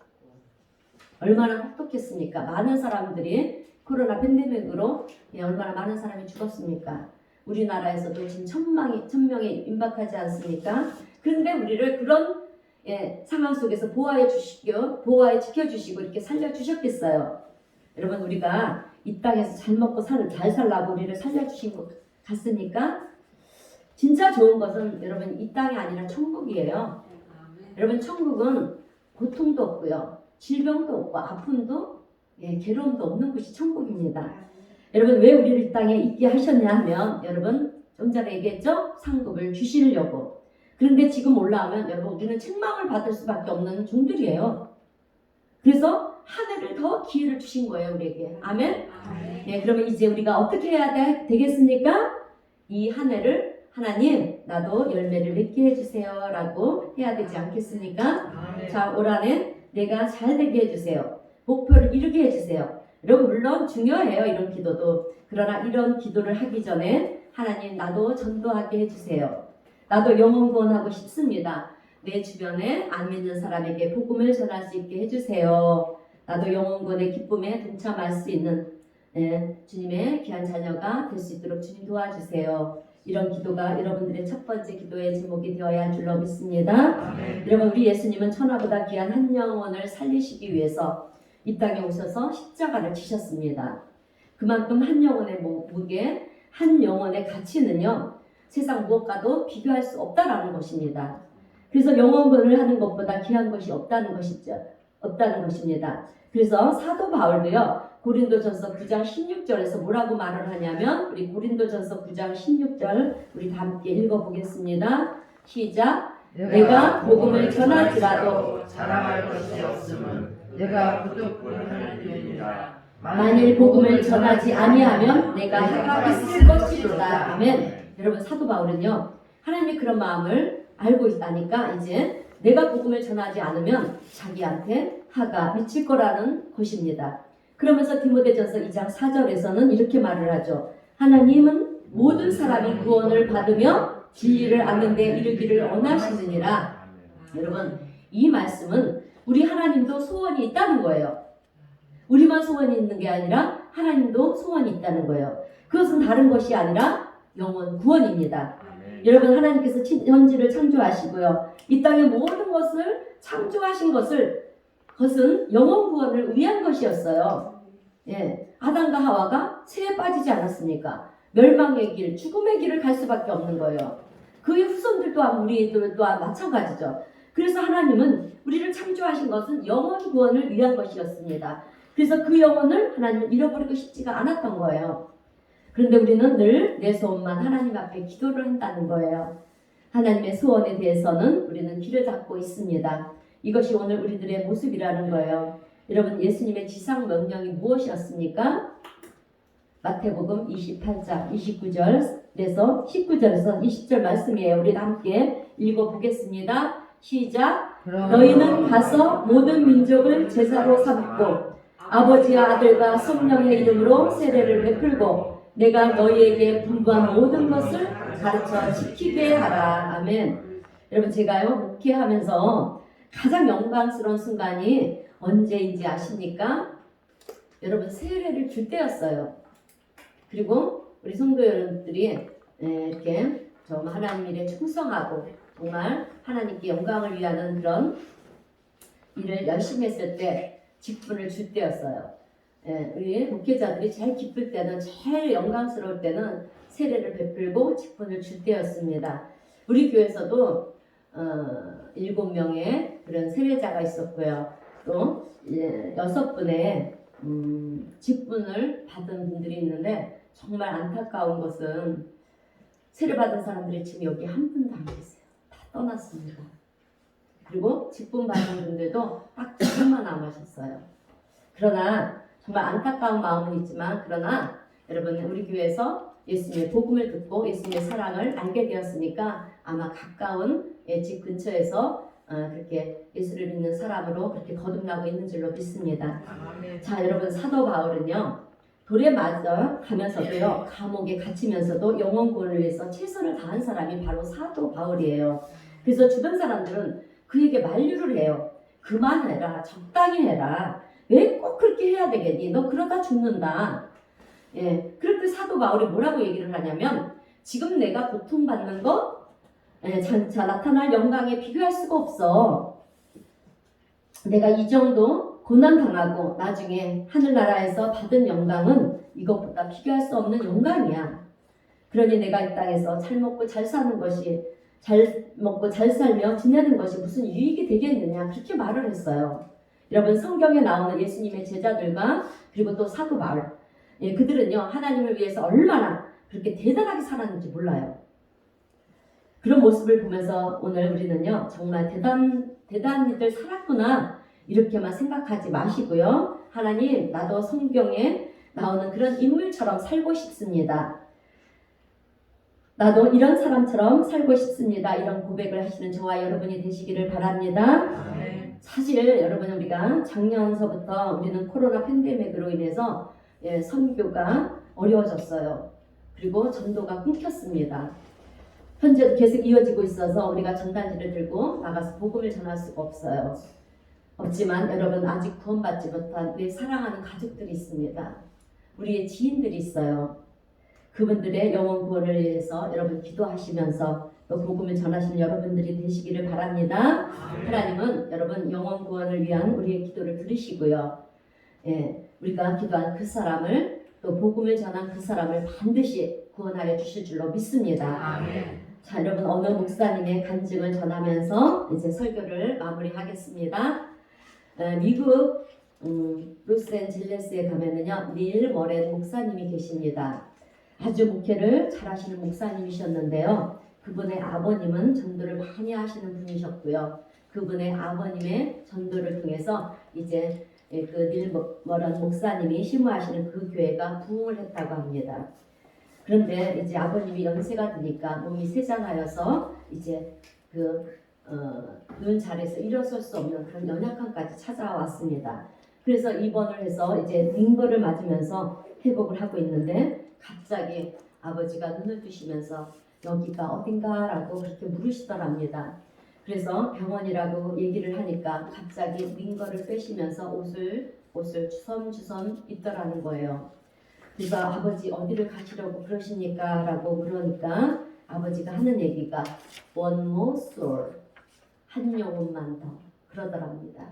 Speaker 1: 얼마나 혹독했습니까? 많은 사람들이 코로나 팬데믹으로 얼마나 많은 사람이 죽었습니까? 우리나라에서도 지금 1000명이 임박하지 않습니까? 그런데 우리를 그런 상황 속에서 보호해 지켜주시고 이렇게 살려주셨겠어요. 여러분, 우리가 이 땅에서 잘 먹고 잘 살라고 우리를 살려주신 것 같습니까? 진짜 좋은 것은 여러분 이 땅이 아니라 천국이에요. 여러분, 천국은 고통도 없고요, 질병도 없고 아픔도 괴로움도 없는 곳이 천국입니다. 여러분, 왜 우리를 이 땅에 있게 하셨냐 하면, 여러분 좀 전에 얘기했죠? 상급을 주시려고. 그런데 지금 올라오면 여러분, 우리는 책망을 받을 수밖에 없는 종들이에요. 그래서 한 해를 더 기회를 주신 거예요, 우리에게. 아멘. 그러면 이제 우리가 어떻게 해야 되겠습니까? 이 한 해를 하나님, 나도 열매를 맺게 해주세요 라고 해야 되지 않겠습니까? 자, 올 한해 내가 잘 되게 해주세요. 목표를 이루게 해주세요. 여러분, 물론 중요해요, 이런 기도도. 그러나 이런 기도를 하기 전에 하나님, 나도 전도하게 해주세요. 나도 영혼 구원하고 싶습니다. 내 주변에 안 믿는 사람에게 복음을 전할 수 있게 해주세요. 나도 영혼 구원의 기쁨에 동참할 수 있는 주님의 귀한 자녀가 될 수 있도록 주님 도와주세요. 이런 기도가 여러분들의 첫 번째 기도의 제목이 되어야 할 줄로 믿습니다. 여러분, 우리 예수님은 천하보다 귀한 한 영혼을 살리시기 위해서 이 땅에 오셔서 십자가를 지셨습니다. 그만큼 한 영혼의 무게, 한 영혼의 가치는요, 세상 무엇과도 비교할 수 없다라는 것입니다. 그래서 영혼구원을 하는 것보다 귀한 것이 없다는 것입니다. 그래서 사도 바울도요, 고린도전서 9장 16절에서 뭐라고 말을 하냐면, 우리 고린도전서 9장 16절 우리 다 함께 읽어보겠습니다. 시작. 내가 복음을 전할지라도
Speaker 2: 자랑할 것이 없음은 내가 부족한 일이라.
Speaker 1: 만일 복음을 전하지 아니하면 내가 해가 있을 것이로다. 아멘. 여러분, 사도 바울은요, 하나님의 그런 마음을 알고 있다니까 이제 내가 복음을 전하지 않으면 자기한테 하가 미칠 거라는 것입니다. 그러면서 디모데전서 2장 4절에서는 이렇게 말을 하죠. 하나님은 모든 사람이 구원을 받으며 진리를 아는 데 이르기를 원하시느니라. 여러분, 이 말씀은 우리 하나님도 소원이 있다는 거예요. 우리만 소원이 있는 게 아니라 하나님도 소원이 있다는 거예요. 그것은 다른 것이 아니라 영혼 구원입니다. 여러분, 하나님께서 천지를 창조하시고요, 이 땅의 모든 것을 창조하신 그것은 영혼 구원을 위한 것이었어요. 아담과 하와가 새에 빠지지 않았습니까? 멸망의 길, 죽음의 길을 갈 수밖에 없는 거예요. 그의 후손들 또한 우리들 또한 마찬가지죠. 그래서 하나님은 우리를 창조하신 것은 영혼 구원을 위한 것이었습니다. 그래서 그 영혼을 하나님은 잃어버리고 싶지가 않았던 거예요. 그런데 우리는 늘 내 소원만 하나님 앞에 기도를 한다는 거예요. 하나님의 소원에 대해서는 우리는 귀를 닫고 있습니다. 이것이 오늘 우리들의 모습이라는 거예요. 여러분, 예수님의 지상 명령이 무엇이었습니까? 마태복음 28장 29절에서 19절에서 20절 말씀이에요. 우리 함께 읽어보겠습니다. 시작. 너희는 가서 모든 민족을 제사로 삼고 아버지와 아들과 성령의 이름으로 세례를 베풀고 내가 너희에게 분부한 모든 것을 가르쳐 지키게 하라. 아멘. 여러분, 제가요 목회하면서 가장 영광스러운 순간이 언제인지 아십니까? 여러분, 세례를 줄 때였어요. 그리고 우리 성도 여러분들이 이렇게 정말 하나님 일에 충성하고 정말 하나님께 영광을 위하는 그런 일을 열심히 했을 때 직분을 줄 때였어요. 우리 목회자들이 제일 기쁠 때는, 제일 영광스러울 때는 세례를 베풀고 직분을 줄 때였습니다. 우리 교회에서도 7명의 그런 세례자가 있었고요. 또 6분의 직분을 받은 분들이 있는데, 정말 안타까운 것은 세례받은 사람들이 지금 여기 한 분도 안 계세요. 다 떠났습니다. 그리고 직분 받은 분들도 딱 2분만 남으셨어요. 그러나 정말 안타까운 마음은 있지만, 그러나 여러분, 우리 교회에서 예수님의 복음을 듣고 예수님의 사랑을 알게 되었으니까 아마 가까운 집 근처에서 그렇게 예수를 믿는 사람으로 그렇게 거듭나고 있는 줄로 믿습니다. 자, 여러분, 사도 바울은요 돌에 맞아 가면서도요 감옥에 갇히면서도 영혼 구원을 위해서 최선을 다한 사람이 바로 사도 바울이에요. 그래서 주변 사람들은 그에게 만류를 해요. 그만해라, 적당히 해라, 왜 꼭 그렇게 해야 되겠니? 너 그러다 죽는다. 그렇게 사도 바울이 뭐라고 얘기를 하냐면, 지금 내가 고통받는 거 장차 나타날 영광에 비교할 수가 없어. 내가 이 정도 고난당하고 나중에 하늘나라에서 받은 영광은 이것보다 비교할 수 없는 영광이야. 그러니 내가 이 땅에서 잘 먹고 잘 사는 것이, 잘 먹고 잘 살며 지내는 것이 무슨 유익이 되겠느냐, 그렇게 말을 했어요. 여러분, 성경에 나오는 예수님의 제자들과 그리고 또 사도 바울, 그들은요 하나님을 위해서 얼마나 그렇게 대단하게 살았는지 몰라요. 그런 모습을 보면서 오늘 우리는요 정말 대단히들 살았구나, 이렇게만 생각하지 마시고요, 하나님, 나도 성경에 나오는 그런 인물처럼 살고 싶습니다. 나도 이런 사람처럼 살고 싶습니다. 이런 고백을 하시는 저와 여러분이 되시기를 바랍니다. 사실 여러분, 우리가 작년서부터 우리는 코로나 팬데믹으로 인해서 선교가 어려워졌어요. 그리고 전도가 끊겼습니다. 현재도 계속 이어지고 있어서 우리가 전단지를 들고 나가서 복음을 전할 수가 없어요. 없지만 여러분, 아직 구원받지 못한 우리 사랑하는 가족들이 있습니다. 우리의 지인들이 있어요. 그분들의 영혼 구원을 위해서 여러분 기도하시면서 또 복음을 전하시는 여러분들이 되시기를 바랍니다. 하나님은 여러분 영혼 구원을 위한 우리의 기도를 들으시고요, 우리가 기도한 그 사람을, 또 복음을 전한 그 사람을 반드시 구원하여 주실 줄로 믿습니다. 자, 여러분, 어느 목사님의 간증을 전하면서 이제 설교를 마무리하겠습니다. 미국 로스앤젤레스에 가면은요 닐 머렌 목사님이 계십니다. 아주 목회를 잘하시는 목사님이셨는데요, 그분의 아버님은 전도를 많이 하시는 분이셨고요, 그분의 아버님의 전도를 통해서 이제 그 닐 머렌 목사님이 심무하시는 그 교회가 부흥을 했다고 합니다. 그런데 이제 아버님이 연세가 드니까 몸이 쇠잔하여서 이제 눈 자리에서 일어설 수 없는 그런 연약함까지 찾아왔습니다. 그래서 입원을 해서 이제 링거를 맞으면서 회복을 하고 있는데, 갑자기 아버지가 눈을 뜨시면서 여기가 어딘가라고 그렇게 물으시더랍니다. 그래서 병원이라고 얘기를 하니까 갑자기 링거를 빼시면서 옷을 주섬주섬 입더라는 거예요. 그래서 아버지 어디를 가시려고 그러십니까? 라고 물으니까 아버지가 하는 얘기가 one more soul, 한 영혼만 더, 그러더랍니다.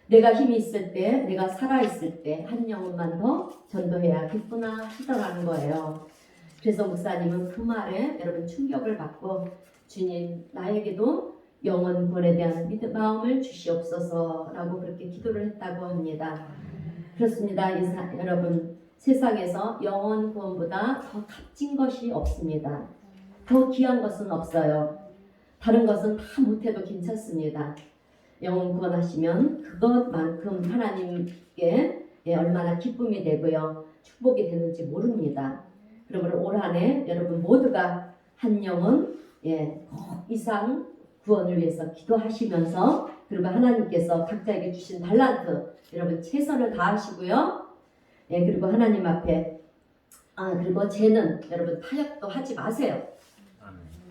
Speaker 1: 내가 힘이 있을 때, 내가 살아있을 때 한 영혼만 더 전도해야겠구나 하시더라는 거예요. 그래서 목사님은 그 말에 여러분 충격을 받고, 주님, 나에게도 영혼 구원에 대한 마음을 주시옵소서 라고 그렇게 기도를 했다고 합니다. 그렇습니다. 여러분, 세상에서 영혼 구원보다 더 값진 것이 없습니다. 더 귀한 것은 없어요. 다른 것은 다 못해도 괜찮습니다. 영혼 구원하시면 그것만큼 하나님께 얼마나 기쁨이 되고요 축복이 되는지 모릅니다. 그러므로 올 한 해 여러분 모두가 한 영혼 꼭 이상 구원을 위해서 기도하시면서 그리고 하나님께서 각자에게 주신 달란트 여러분 최선을 다하시고요. 그리고 하나님 앞에 그리고 죄는 여러분 타협도 하지 마세요.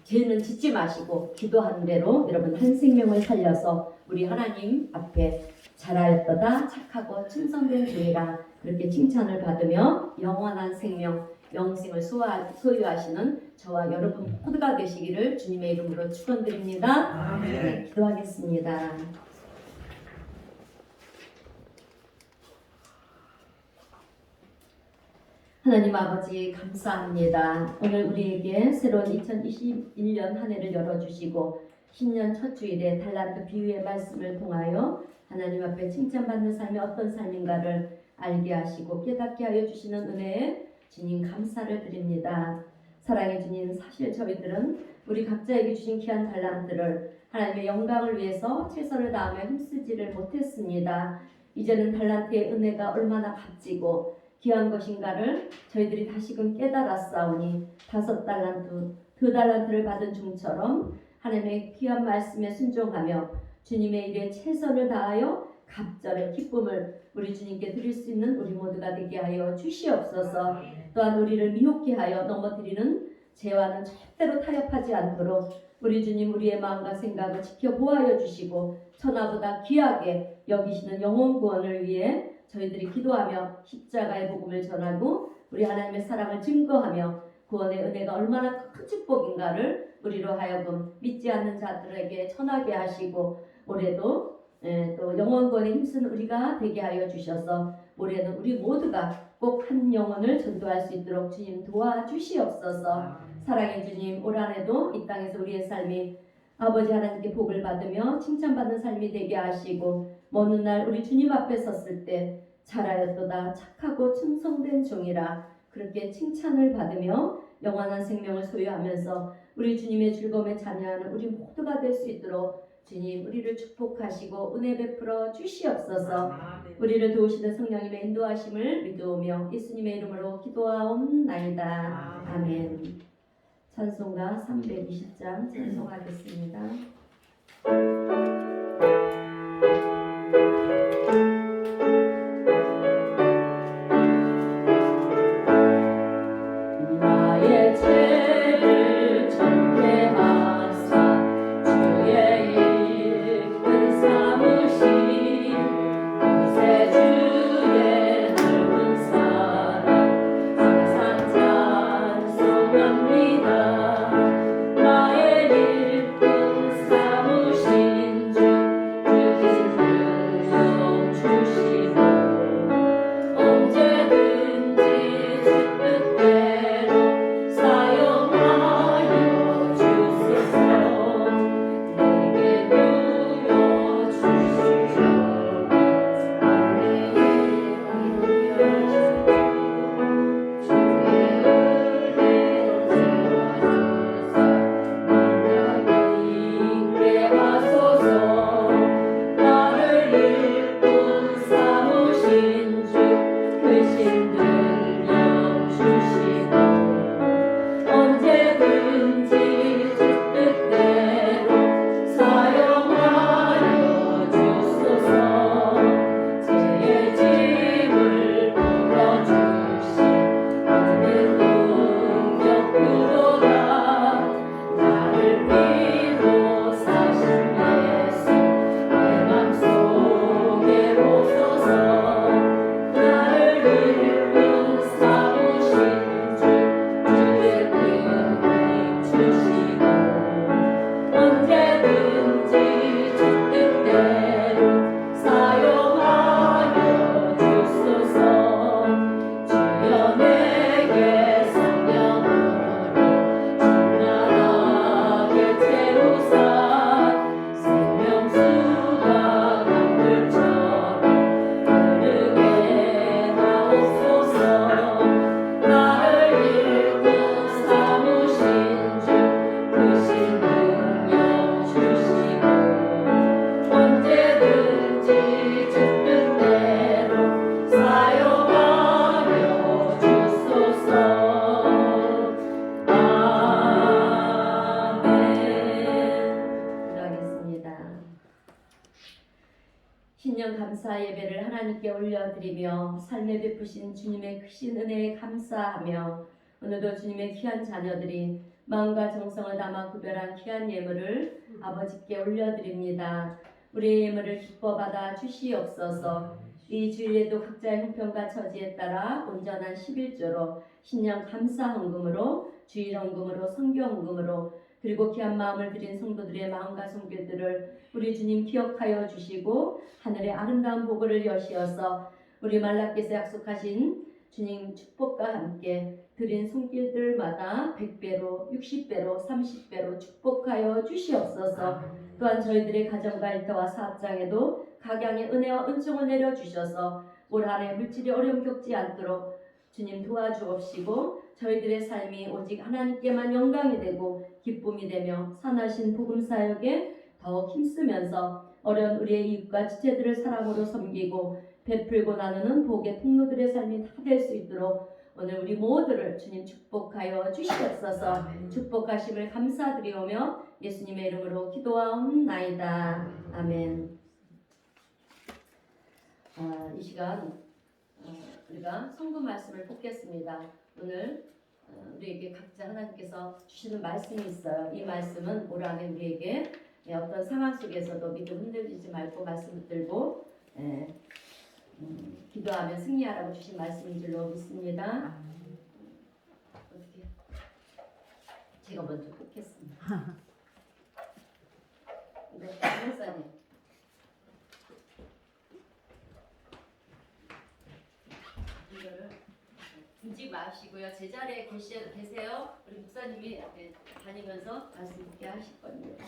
Speaker 1: 죄는 짓지 마시고 기도한 대로 여러분 한 생명을 살려서 우리 하나님 앞에 잘하였도다 착하고 충성된 종이라 그렇게 칭찬을 받으며 영원한 생명 영생을 소유하시는 저와 여러분 모두가 되시기를 주님의 이름으로 축원드립니다. 네, 기도하겠습니다. 하나님 아버지 감사합니다. 오늘 우리에게 새로운 2021년 한 해를 열어주시고 신년 첫 주일에 달란트 비유의 말씀을 통하여 하나님 앞에 칭찬받는 삶이 어떤 삶인가를 알게 하시고 깨닫게 하여 주시는 은혜에 주님 감사를 드립니다. 사랑해 주님, 사실 저희들은 우리 각자에게 주신 귀한 달란트를 하나님의 영광을 위해서 최선을 다하며 힘쓰지를 못했습니다. 이제는 달란트의 은혜가 얼마나 값지고 귀한 것인가를 저희들이 다시금 깨달았사오니 5달란트, 2달란트를 받은 종처럼 하나님의 귀한 말씀에 순종하며 주님의 일에 최선을 다하여 갑절의 기쁨을 우리 주님께 드릴 수 있는 우리 모두가 되게 하여 주시옵소서. 또한 우리를 미혹게 하여 넘어뜨리는 죄와는 절대로 타협하지 않도록 우리 주님 우리의 마음과 생각을 지켜보아여 주시고 천하보다 귀하게 여기시는 영혼 구원을 위해 저희들이 기도하며 십자가의 복음을 전하고 우리 하나님의 사랑을 증거하며 구원의 은혜가 얼마나 큰 축복인가를 우리로 하여금 믿지 않는 자들에게 전하게 하시고 올해도 또 영혼 구원에 힘쓰는 우리가 되게 하여 주셔서 올해는 우리 모두가 꼭 한 영혼을 전도할 수 있도록 주님 도와주시옵소서. 사랑해 주님, 올 한해도 이 땅에서 우리의 삶이 아버지 하나님께 복을 받으며 칭찬받는 삶이 되게 하시고 먼 훗날 우리 주님 앞에 섰을 때 잘하였도다 착하고 충성된 종이라 그렇게 칭찬을 받으며 영원한 생명을 소유하면서 우리 주님의 즐거움에 참여하는 우리 모두가 될 수 있도록 주님 우리를 축복하시고 은혜 베풀어 주시옵소서. 우리를 도우시는 성령님의 인도하심을 믿으며 예수님의 이름으로 기도하옵나이다. 아멘. 찬송가 320장 찬송하겠습니다. 나의 죄를 정죄하사 주의 이끌 삼으신 구세주의 넓은 사랑 항상 찬송합니다. 나의 일꾼 삼으신 주 감사 예배를 하나님께 올려드리며 삶에 베푸신 주님의 크신 은혜에 감사하며 오늘도 주님의 귀한 자녀들이 마음과 정성을 담아 구별한 귀한 예물을 아버지께 올려드립니다. 우리의 예물을 기뻐 받아 주시옵소서. 이 주일에도 각자의 형편과 처지에 따라 온전한 11조로 신령 감사 헌금으로 주일 헌금으로 선교 헌금으로 그리고 귀한 마음을 드린 성도들의 마음과 손길들을 우리 주님 기억하여 주시고 하늘의 아름다운 복을 여시어서 우리 말라께서 약속하신 주님 축복과 함께 드린 손길들마다 100배로 60배로 30배로 축복하여 주시옵소서. 또한 저희들의 가정과 일터와 사업장에도 각양의 은혜와 은총을 내려주셔서 올 한해 물질이 어려움 겪지 않도록 주님 도와주옵시고 저희들의 삶이 오직 하나님께만 영광이 되고 기쁨이 되며 선하신 복음 사역에 더욱 힘쓰면서 어려운 우리의 이웃과 지체들을 사랑으로 섬기고 베풀고 나누는 복의 통로들의 삶이 다 될 수 있도록 오늘 우리 모두를 주님 축복하여 주시옵소서. 축복하심을 감사드리오며 예수님의 이름으로 기도하옵나이다. 아멘. 이 시간 우리가 성경 말씀을 뽑겠습니다. 오늘 우리에게 각자 하나님께서 주시는 말씀이 있어요. 이 말씀은 올 한해 우리에게 어떤 상황 속에서도 믿음 흔들리지 말고 말씀 붙들고 기도하며 승리하라고 주신 말씀인 줄로 믿습니다. 어떻게? 제가 먼저 뽑겠습니다. 네, 목사님. 이거를 움직이지 마시고요. 제자리에 계세요. 우리 목사님이 다니면서 말씀 듣게 하실 겁니다.